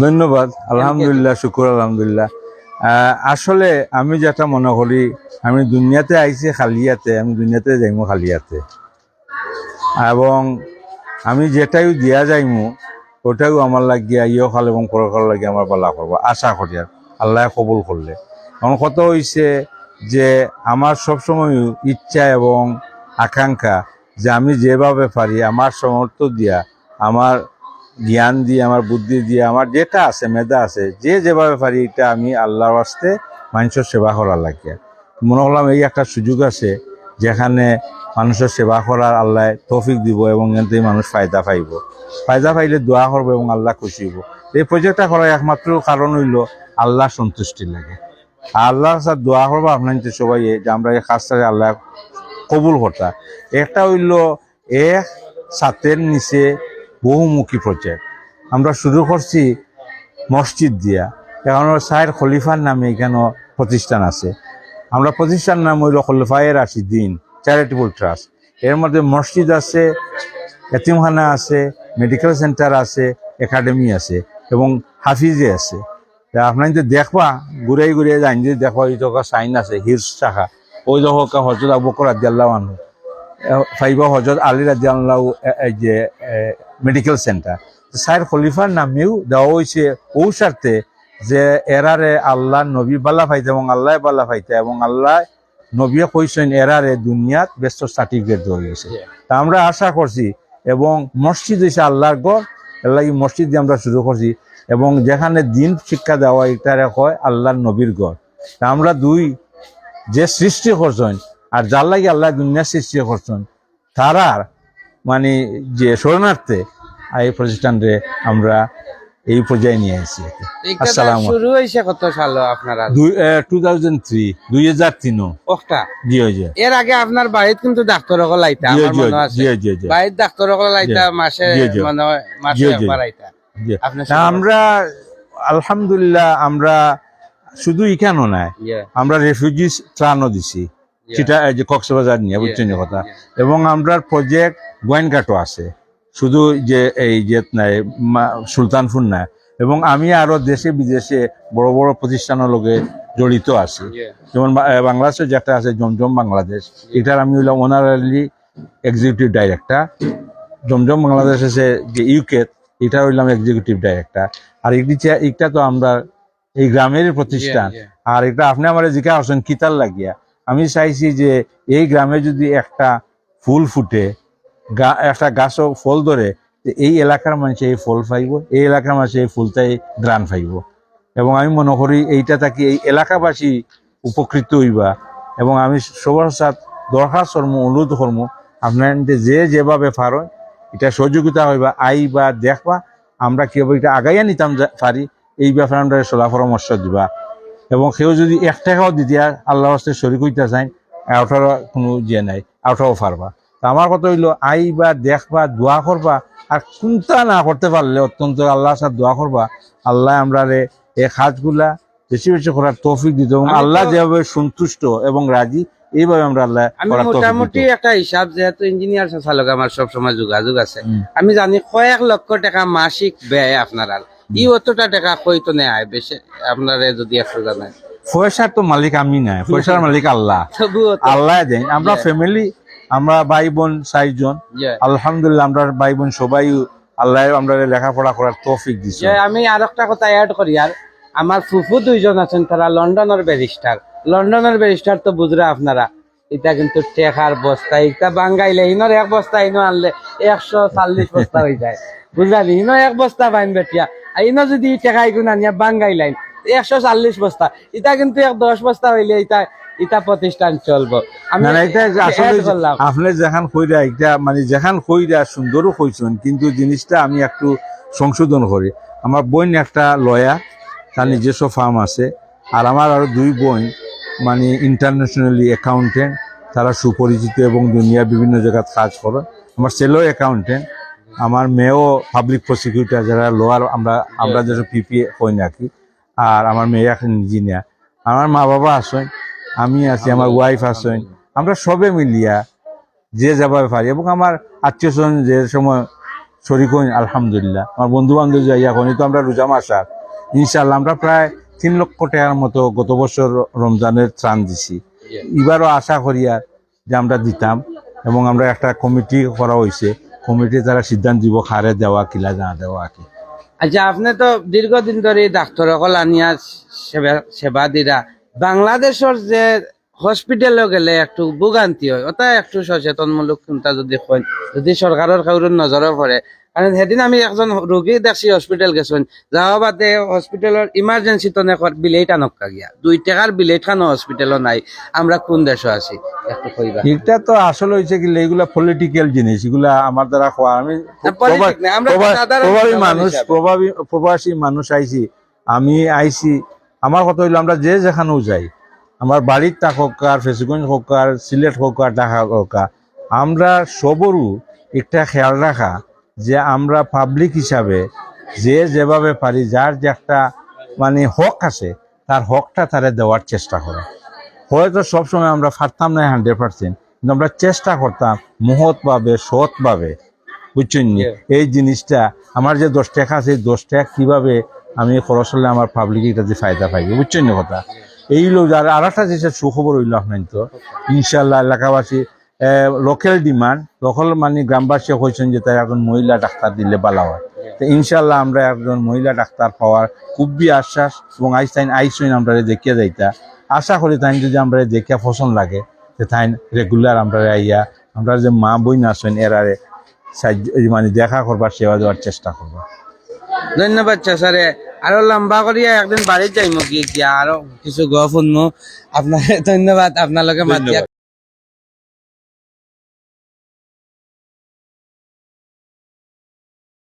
ধন্যবাদ। আলহামদুলিল্লাহ, শুকুর আলহামদুলিল্লাহ। আসলে আমি যেটা মনে করি, আমি দুনিয়াতে আইছি খালিয়াতে, আমি দুনিয়াতে যাইমু খালিয়াতে, এবং আমি যেটাই দিয়া যাইমু ওটাও আমার লাগিয়া ইয়ে খাল এবং পরকাল লাগিয়ে আমার বলা করবো, আশা করি আর আল্লাহ কবুল করলে। আমার কথা হইছে যে আমার সবসময় ইচ্ছা এবং আকাঙ্ক্ষা যে আমি যেভাবে পারি আমার সমর্থ দিয়া, আমার জ্ঞান দিয়ে, আমার বুদ্ধি দিয়ে, আমার যেটা আছে মেধা আছে, যে যেভাবে পারি এটা আমি আল্লাহর ওয়াস্তে মানুষের সেবা করার লাগে। মনে করলাম এই একটা সুযোগ আছে যেখানে মানুষের সেবা করার আল্লাহ তৌফিক দিব এবং এতে মানুষ ফায়দা পাইলে দোয়া করবো এবং আল্লাহ খুশি হইব। এই প্রজেক্টটা করার একমাত্র কারণ হইল আল্লাহ সন্তুষ্টি লাগে। আল্লাহর সাথে দোয়া করবো আপনার সবাই যে আমরা এই কাজটাকে আল্লাহ কবুল করতা। একটা হইল এক ছাতের নিচে বহুমুখী প্রজেক্ট। আমরা শুরু করছি মসজিদ দিয়া, এখন সাইর খলিফার নামে এখানে প্রতিষ্ঠান আছে। আমরা প্রতিষ্ঠান নাম হইল খলিফায়ে রাশিদিন চ্যারিটেবল ট্রাস্ট। এর মধ্যে মসজিদ আছে, এতিমখানা আছে, মেডিকেল সেন্টার আছে, একাডেমি আছে এবং হাফিজে আছে। আপনার যদি দেখবা ঘুরাই ঘুরিয়ে যান, যদি দেখবা ওই তো সাইন আছে হিরস শাখা, ওই দেখো হজরত আবু বকর রাদিয়াল্লাহু আনহু, ফাইবা হজরত আলী রাদিয়াল্লাহু যে মেডিকেল সেন্টার। সাইর খলিফার নামেও দেওয়া হয়েছে ও স্বার্থে যে এরারে আল্লাহ নবী বাল্লা ফাইতে এবং আল্লাহ বাল্লা ফাইতে, এবং আল্লাহ নবী কইছেন এরারে দুনিয়াত ব্যস্ত সার্টিফিকেট দেওয়া গেছে। তা আমরা আশা করছি, এবং মসজিদ হয়েছে আল্লাহর ঘর, আল্লাহ মসজিদ দিয়ে আমরা শুরু করছি, এবং যেখানে দিন শিক্ষা দেওয়া এটারে হয় আল্লাহর নবীর ঘর। তা আমরা দুই যে সৃষ্টি করছেন আর যার লাগে আল্লাহ দুনিয়া সৃষ্টি করছেন তারার মানে যে শরণার্থে এই প্রতিষ্ঠানরে আমরা এই পর্যায়ে নিয়ে আসছি। আসসালামু শুরু হইছে কত সাল আপনারা? 2003 ওটা জি জি। এর আগে আপনার বাড়িতে কিন্তু ডাক্তার সকল আইতা, আমার মনে আছে বাড়িতে ডাক্তার সকল আইতা, মাসে মানে মাসে একবার আইতা। আমরা আলহামদুলিল্লাহ আমরা শুধু এখানেও নাই, আমরা রেফিউজি ত্রাণও দিছি, সেটা যে কক্সবাজার নিয়ে বুঝছেন কথা। এবং আমরা প্রজেক্ট গোয়েনঘাটও আছে, শুধু যে এই যে সুলতানপুর না, এবং আমি আরো দেশে বিদেশে বড় বড় প্রতিষ্ঠানের লগে জড়িত আছি। যেমন বাংলাদেশে যেটা আছে জমজম বাংলাদেশ, এটার আমি হইলাম অনারারি এক্সিকিউটিভ ডাইরেক্টর। জমজম বাংলাদেশ আছে যে ইউকে, এটা হইলাম এক্সিকিউটিভ ডাইরেক্টর। আর এটা তো আমরা এই গ্রামের প্রতিষ্ঠান। আর এটা আপনি আমার জিজ্ঞাসা করছেন কিতার লাগিয়া, আমি চাইছি যে এই গ্রামে যদি একটা ফুল ফুটে, একটা গাছও ফল ধরে, এই এলাকার মানুষ এই ফল পাইব, এই এলাকার মানুষ এই ফুলটাই গ্রান পাইব। এবং আমি মনে করি এইটা থাকি এই এলাকাবাসী উপকৃত হইবা। এবং আমি সবার সাথে দরখাস্ত করবো, অনুরোধ করবো আপনার যে যেভাবে পারো এটা সহযোগিতা হইবা, আইবা দেখবা আমরা কিভাবে এটা আগাইয়া নিতাম পারি, এই ব্যাপারে আমরা সলা পরামর্শ দিবা। এবং কেউ যদি 1 টাকাও দিতে আল্লাহ হস্তে শরীক হইতে চাই, ওটার কোনো ইয়ে নাই, ওটাও পারবা। তা আমার কথা হইলো আইবা দেখবা, দোয়া করবা, আর কোনটা না করতে পারলে অত্যন্ত আল্লাহর সাথে দোয়া করবা, আল্লাহ আমরা এই কাজগুলা বেশি বেশি করার তৌফিক দিত, এবং আল্লাহ যেভাবে সন্তুষ্ট এবং রাজি এইভাবে আমরা আল্লাহ মোটামুটি একটা হিসাব, যেহেতু ইঞ্জিনিয়ার চাচালকে আমার সবসময় যোগাযোগ আছে, আমি জানি কয়েক লক্ষ টাকা মাসিক ব্যয় আপনারা, ই অতটা টাকা কইতো নেয় বেশি আপনারা যদি একটু জানেন। পয়সার তো মালিক আমি নাই, পয়সার মালিক আল্লাহ, আল্লাহ দেন। আমরা ফ্যামিলি, আমরা ভাই বোন 4 জন, আলহামদুলিল্লাহ আমরা ভাই বোন সবাই আল্লাহ আমরা লেখাপড়া করার তৌফিক দিছে। আমি আর একটা কথা অ্যাড করি, আর আমার ফুফু 2 জন আছেন, তারা লন্ডনের ব্যারিস্টার। তো বুঝরা আপনারা, এটা কিন্তু টেকার বস্তা, এটা বাঙ্গাইলে ইনোর 1 বস্তা ইনো আনলে 140 বস্তা হয়ে যায়, বুঝলি? ইনো 1 বস্তা বাইন বেটিয়া, আর ইনো যদি টেকা এগুলো আনিয়া বাঙ্গাইলেন 140 বস্তা, এটা কিন্তু 10 বস্তা হইলে এটা প্রতিষ্ঠান চলবো। আমি আপনি যেখান কইরা এটা মানে যেখান কইরা সুন্দরও কইছেন, কিন্তু জিনিসটা আমি একটু সংশোধন করি। আমার বোন একটা লয়ার, তার নিজস্ব ফার্ম আছে, আর আমার আরো 2 বোন মানে ইন্টারন্যাশনালি অ্যাকাউন্টেন্ট, তারা সুপরিচিত এবং দুনিয়ার বিভিন্ন জায়গায় কাজ করে। আমার ছেলেও অ্যাকাউন্টেন্ট, আমার মেয়েও পাবলিক প্রসিকিউটর, যারা লোয়ার আমরা যেটা পিপি হই নাকি, আর আমার মেয়ে এখন ইঞ্জিনিয়ার। আমার মা বাবা আসেন, আমি আছি, আমার ওয়াইফ আসেন, আমরা সবে মিলিয়া যে যেভাবে পারি, এবং আমার আত্মীয় স্বজন যে সময় শরিক হই আলহামদুলিল্লাহ। আমার বন্ধু বান্ধব যাইয়া কোন তো আমরা রোজা মাস আর ইনশাল্লাহ আমরা প্রায় 3 লক্ষ টাকার মতো গত বছর রমজানের ত্রাণ দিছি। এবারও আশা করি আর যে আমরা দিতাম, এবং আমরা একটা কমিটি করা হয়েছে, কমিটি তারা সিদ্ধান্ত দিব খারে দেওয়া কিলা না দেওয়া কি। আচ্ছা, আপনি তো দীর্ঘদিন ধরে ডাক্তার সকল আনিয়া সেবা দিরা, বাংলাদেশের যে হসপিটালে গেলে একটু ভোগান্তি হয়, ওটা একটু সচেতনমূলক চিন্তা যদি হয়, যদি সরকারের কারোর নজরে পড়ে। কারণ সেদিন আমি একজন রোগী দেখছি হসপিটাল গেছেন, যাওয়া বাদে হসপিটালের ইমার্জেন্সি তো বিলেট আনক্কা গিয়া 2 টাকার বিলেট খানো হসপিটালও নাই। আমরা কোন দেশে আছি একটু কইবা। এটা তো আসলে হয়েছে কি এগুলা পলিটিক্যাল জিনিস, এগুলা আমার দ্বারা হওয়া। আমি politic না, আমরা সাধারণ প্রবাসী জনগণ মানুষ, হিসাবে। প্রবাসী মানুষ আইছি, আমি আইছি। আমার কথা হইলো আমরা যে যেখানেও যাই, আমার বাড়ির তাক হোক আর ফেসগঞ্জ হোক আর সিলেট হোক আর ঢাকা হোক, আমরা সবরও একটা খেয়াল রাখা যে আমরা পাবলিক হিসাবে যে যেভাবে পারি, যার যে একটা মানে হক আছে, তার হকটা তারে দেওয়ার চেষ্টা করা। হয়তো সবসময় আমরা পারতাম না 100%, কিন্তু আমরা চেষ্টা করতাম মহৎভাবে, সৎভাবে, বুঝছেন নি? এই জিনিসটা আমার যে 10 টাকা আছে, 10 টাকা কিভাবে আমি খরচ হলে আমার পাবলিক এটা যে ফায়দা পাইবে, বুঝছেন না কথা। এই লোক আর একটা জিনিসের সুখবর হইল আপনার তো ইনশাল্লাহ এলাকাবাসী লোকাল ডিমান্ড, লোকাল মানে গ্রামবাসী হয়েছেন যে তাই একজন মহিলা ডাক্তার দিলে ভালো হয়। তো ইনশাল্লাহ আমরা একজন মহিলা ডাক্তার পাওয়ার খুবই আশ্বাস, এবং আইসইন আমরা দেখিয়ে যাইতা। আশা করি তাই যদি আমরা দেখিয়া পছন্দ লাগে যে তাই রেগুলার আমরা আইয়া আমরা যে মা বই না আসেন এরারে মানে দেখা করবার, সেবা দেওয়ার চেষ্টা করবো। ধন্যবাদ চাচারে। আরো লম্বা করিয়া একদিন বাড়ির যাইমু গিয়া আরো কিছু গপ শুনমু। আপনার ধন্যবাদ, আপনার লগে মাতিয়া